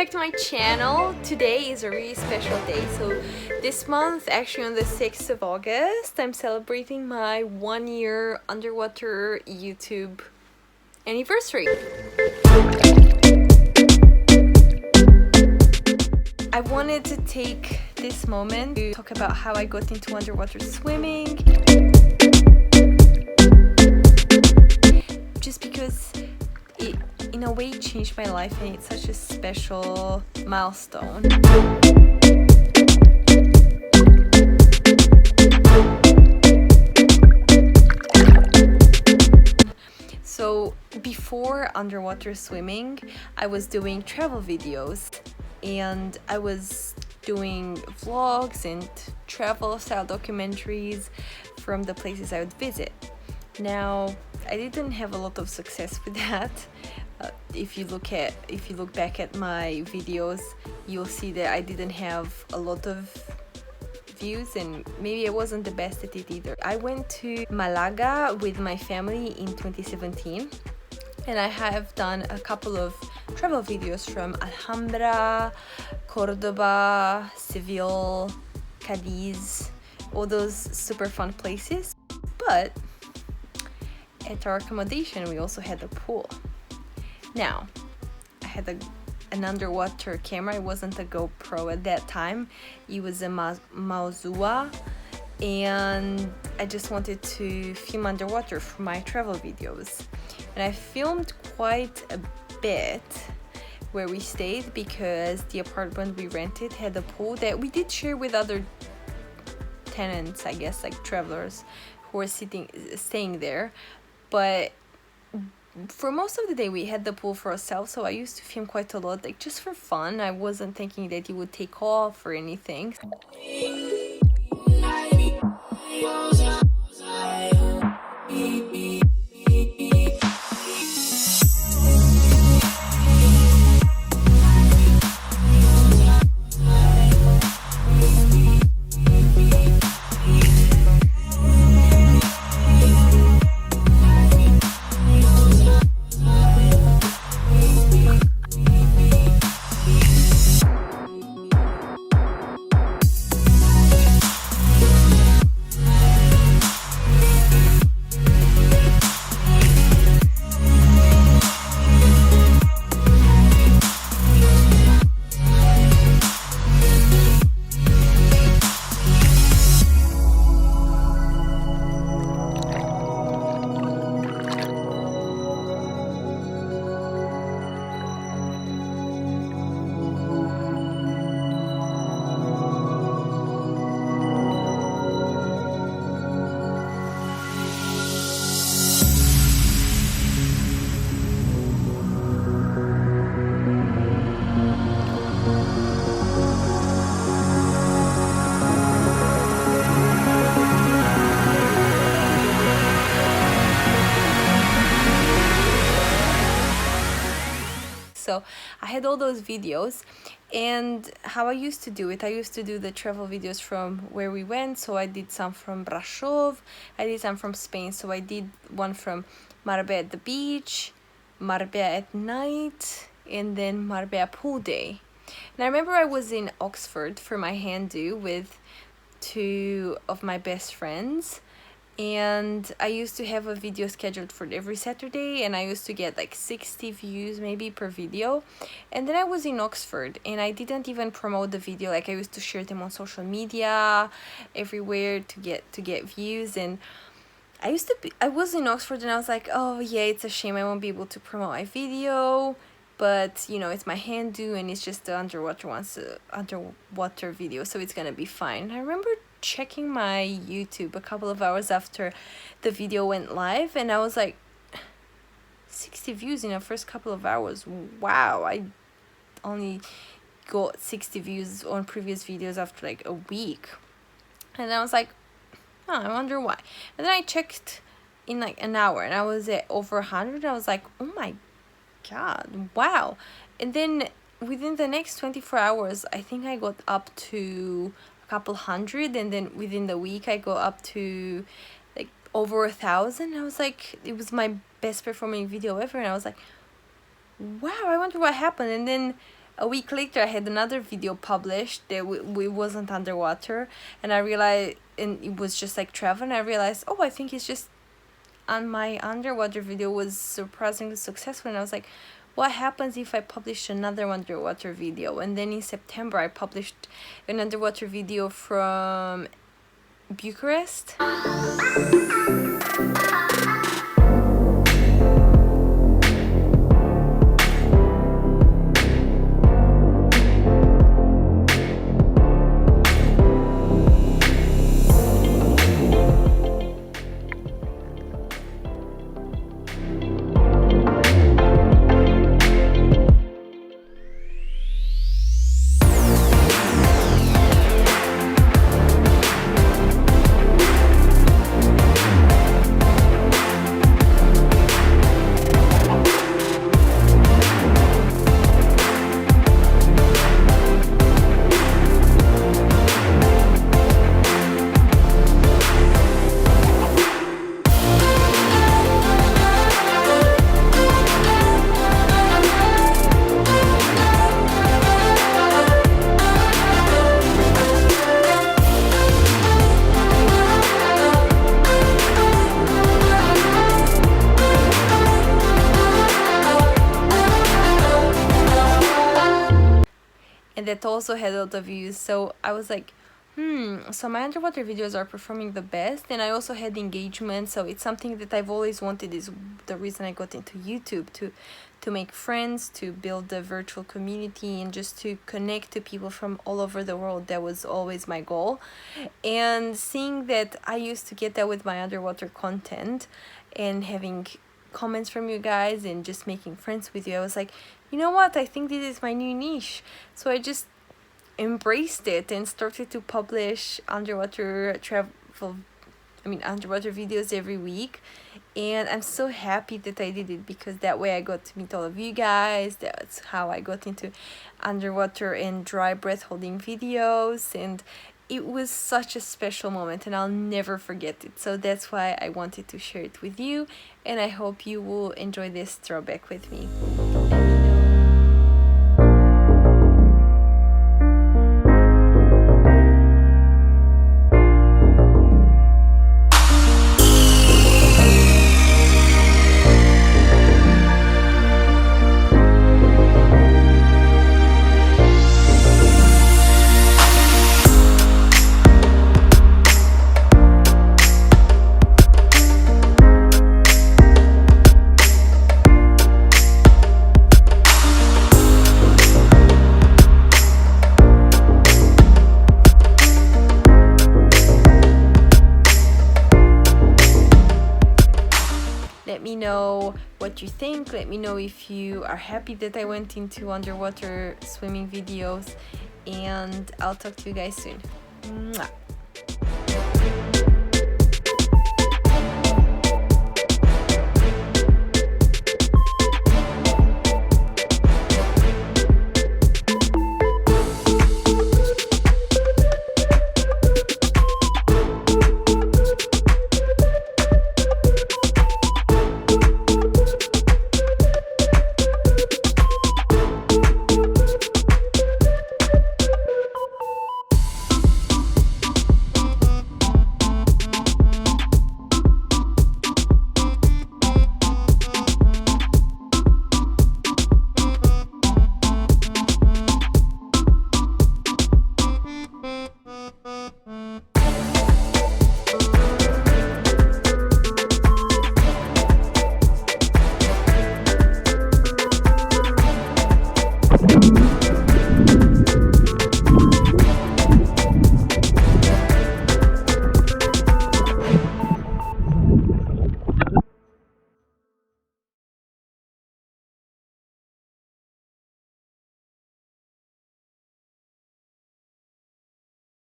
back to my channel. Today is a really special day. So this month, actually on the 6th of August, I'm celebrating my 1-year underwater YouTube anniversary. I wanted to take this moment to talk about how I got into underwater swimming. Just because it, in a way, changed my life and it's such a special milestone. So before underwater swimming, I was doing travel videos and I was doing vlogs and travel style documentaries from the places I would visit. Now, I didn't have a lot of success with that. If you look back at my videos, you'll see that I didn't have a lot of views and maybe I wasn't the best at it either. I went to Malaga with my family in 2017 and I have done a couple of travel videos from Alhambra, Cordoba, Seville, Cadiz, all those super fun places. But at our accommodation we also had a pool. Now, I had an underwater camera. It wasn't a GoPro at that time. It was a Maozua, and I just wanted to film underwater for my travel videos. And I filmed quite a bit where we stayed because the apartment we rented had a pool that we did share with other tenants, I guess, like travelers who were staying there. But for most of the day we had the pool for ourselves, so I used to film quite a lot, like just for fun. I wasn't thinking that it would take off or anything. So I had all those videos, and how I used to do it, I used to do the travel videos from where we went. So I did some from Brasov, I did some from Spain. So I did one from Marbella at the beach, Marbella at night, and then Marbella pool day. And I remember I was in Oxford for my hand do with 2 of my best friends. And I used to have a video scheduled for every Saturday, and I used to get like 60 views maybe per video. And then I was in Oxford and I didn't even promote the video. Like, I used to share them on social media everywhere to get views. And I was in Oxford and I was like, oh yeah, it's a shame I won't be able to promote my video, but you know, it's my hand do and it's just the underwater video, so it's gonna be fine. I remember checking my YouTube a couple of hours after the video went live and I was like, 60 views in the first couple of hours. Wow, I only got 60 views on previous videos after like a week. And I was like, oh, I wonder why. And then I checked in like an hour and I was at over 100. I was like, oh my god, wow. And then within the next 24 hours I think I got up to couple hundred, and then within the week I go up to like over 1,000. I was like, it was my best performing video ever, and I was like, wow, I wonder what happened. And then a week later I had another video published that we wasn't underwater, and I realized, and it was just like travel, and I realized, oh, I think it's just on my underwater video was surprisingly successful, and I was like, what happens if I publish another underwater video? And then in September I published an underwater video from Bucharest. And that also had a lot of views, so I was like, so my underwater videos are performing the best. And I also had engagement, so it's something that I've always wanted. Is the reason I got into YouTube, to make friends, to build a virtual community, and just to connect to people from all over the world. That was always my goal. And seeing that I used to get that with my underwater content, and having comments from you guys, and just making friends with you, I was like, you know what, I think this is my new niche. So I just embraced it and started to publish underwater videos every week. And I'm so happy that I did it, because that way I got to meet all of you guys. That's how I got into underwater and dry breath holding videos, and it was such a special moment, and I'll never forget it. So that's why I wanted to share it with you, and I hope you will enjoy this throwback with me. Let me know what you think. Let me know if you are happy that I went into underwater swimming videos, and I'll talk to you guys soon. Mwah.